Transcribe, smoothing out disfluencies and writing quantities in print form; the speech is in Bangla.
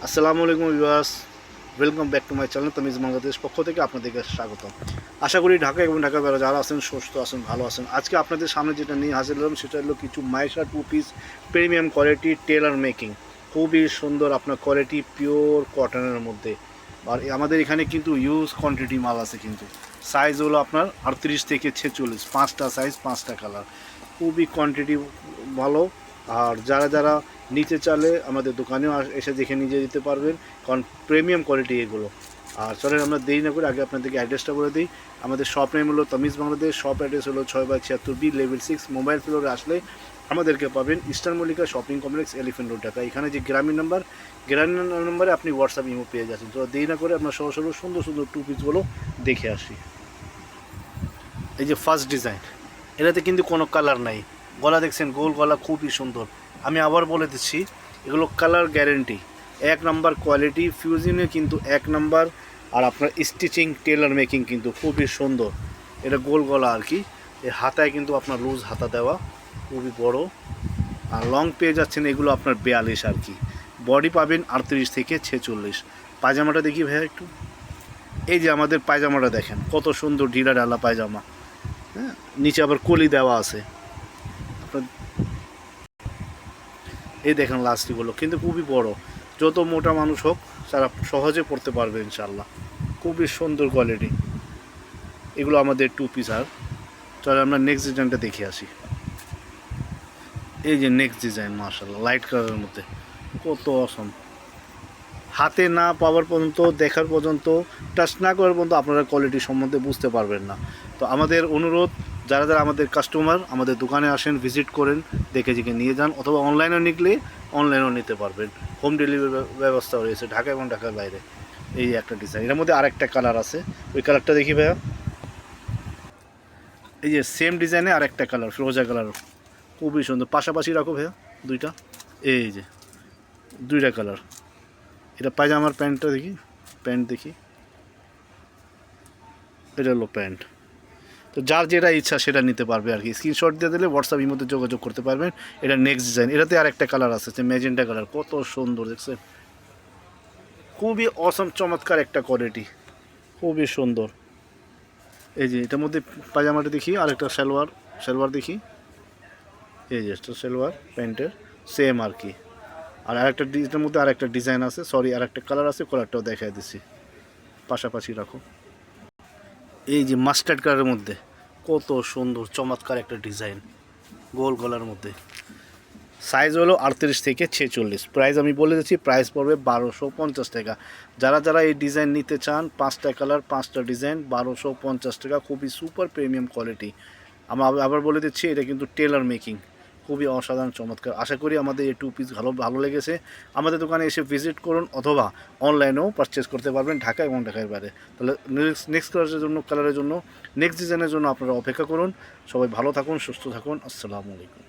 আসসালামু আলাইকুম viewers, welcome back to my channel Tamiz Bangladesh পক্ষ থেকে আপনাদেরকে স্বাগতম। আশা করি ঢাকা এবং ঢাকা বাইরে যারা আছেন সুস্থ আছেন, ভালো আছেন। আজকে আপনাদের সামনে যেটা নিয়ে হাজির হলাম সেটা হলো কিছু Maisha two piece premium quality tailor making. খুবই সুন্দর আপনার কোয়ালিটি, পিওর কটনের মধ্যে। আর আমাদের এখানে কিন্তু ইউজ কোয়ান্টিটি মাল আছে, কিন্তু সাইজ হলো আপনার 38 থেকে 46, 5টা সাইজ 5টা কালার, খুবই কোয়ান্টিটি ভালো। আর যারা যারা নিতে চাইলে আমাদের দোকানেও এসে দেখে নিয়ে যেতে পারবেন, কারণ প্রিমিয়াম কোয়ালিটি এগুলো। আর চলেন আমরা দেরি না করে আগে আপনাদেরকে অ্যাড্রেসটা বলে দিই। আমাদের শপ নেম হলো তামিজ বাংলাদেশ, শপ অ্যাড্রেস হলো 6/76B লেভেল 6, মোবাইল ফ্লোরে আসলে আমাদেরকে পাবেন eastern Mallika shopping complex, elephant road, Dhaka. এখানে যে গ্রামীণ নম্বরে আপনি হোয়াটসঅ্যাপ ইমো পেয়ে যাচ্ছেন। তো দেরি না করে আমরা সরাসরি সুন্দর সুন্দর টু পিসগুলো দেখে আসি। এই যে ফার্স্ট ডিজাইন, এটাতে কিন্তু কোনো কালার নাই। গলা দেখছেন, গোল গলা, খুবই সুন্দর। আমি আবার বলে দিচ্ছি, এগুলো কালার গ্যারেন্টি, 1 নাম্বার কোয়ালিটি, ফিউজিনে কিন্তু 1 নাম্বার। আর আপনার স্টিচিং টেলার মেকিং কিন্তু খুবই সুন্দর। এটা গোল গলা আর কি, এই হাতায় কিন্তু আপনার লুজ হাতা দেওয়া, খুবই বড়। আর লং পেয়ে যাচ্ছেন এগুলো আপনার 42 আর কি। বডি পাবেন 38 থেকে 46। পায়জামাটা দেখি ভাইয়া একটু। এই যে আমাদের পায়জামাটা দেখেন, কত সুন্দর ঢিলা ঢালা পায়জামা। হ্যাঁ, নিচে আবার কলি দেওয়া আছে আপনার। এই দেখেন লাস্টিকগুলো কিন্তু খুবই বড়, যত মোটা মানুষ হোক তারা সহজে পড়তে পারবে ইনশাল্লাহ। খুবই সুন্দর কোয়ালিটি এগুলো আমাদের টু পিস। আর চলে আমরা নেক্সট ডিজাইনটা দেখে আসি। এই যে নেক্সট ডিজাইন, মাশাআল্লাহ, লাইট কালারের মধ্যে কত অসম। হাতে না পাওয়ার পর্যন্ত, দেখার পর্যন্ত, টাচ না করার পর্যন্ত আপনারা কোয়ালিটি সম্বন্ধে বুঝতে পারবেন না। তো আমাদের অনুরোধ, যারা যারা আমাদের কাস্টমার আমাদের দোকানে আসেন, ভিজিট করেন, দেখে দেখে নিয়ে যান, অথবা অনলাইনেও নিলে অনলাইনেও নিতে পারবেন। হোম ডেলিভারি ব্যবস্থা রয়েছে ঢাকা এবং ঢাকার বাইরে। এই একটা ডিজাইন, এর মধ্যে আরেকটা কালার আছে, ওই কালারটা দেখি ভাইয়া। এই যে সেম ডিজাইনে আরেকটা কালার, ফিরোজা কালার, খুবই সুন্দর। পাশাপাশি রাখো ভাইয়া দুইটা, এই যে দুইটা কালার। এটা পায়জামার প্যান্টটা দেখি, প্যান্ট দেখি, এটা হলো প্যান্ট। তো যার যেটা ইচ্ছা সেটা নিতে পারবে আর কি। স্ক্রিনশট দিয়ে দিলে হোয়াটসঅ্যাপ ইমোতে যোগাযোগ করতে পারবেন। এটা নেক্সট ডিজাইন, এটাতে আরেকটা কালার আছে, যে ম্যাজেন্টা কালার, কত সুন্দর দেখছেন। খুবই অসম, চমৎকার একটা কোয়ালিটি, খুবই সুন্দর। এই যে এটার মধ্যে পায়জামাটা দেখি, আরেকটা সালোয়ার দেখি। এই যে সালোয়ার প্যান্টের সেম আর কি। আর আরেকটা এটার মধ্যে আরেকটা ডিজাইন আছে, সরি আরেকটা কালার আছে, কালারটাও দেখাই দিচ্ছি। পাশাপাশি রাখো। এই যে মাস্টার্ড কালারের মধ্যে কত সুন্দর চমৎকার একটা ডিজাইন, গোল গলার মধ্যে। সাইজ হলো 38 থেকে 46। প্রাইস আমি বলে দিচ্ছি, প্রাইস পড়বে 1250 টাকা। যারা যারা এই ডিজাইন নিতে চান, 5টা কালার 5টা ডিজাইন, 1250 টাকা, খুবই সুপার প্রিমিয়াম কোয়ালিটি। আমি আবার বলে দিচ্ছি, এটা কিন্তু টেলার মেকিং, খুবই অসাধারণ চমৎকার। আশা করি আমাদের এই টু পিস ভালো লেগেছে। আমাদের দোকানে এসে ভিজিট করুন, অথবা অনলাইনেও পারচেস করতে পারবেন ঢাকা এবং ঢাকার বাইরে। তাহলে নেক্সট কালারের জন্য নেক্সট ডিজাইনের জন্য আপনারা অপেক্ষা করুন। সবাই ভালো থাকুন, সুস্থ থাকুন। আসসালামু আলাইকুম।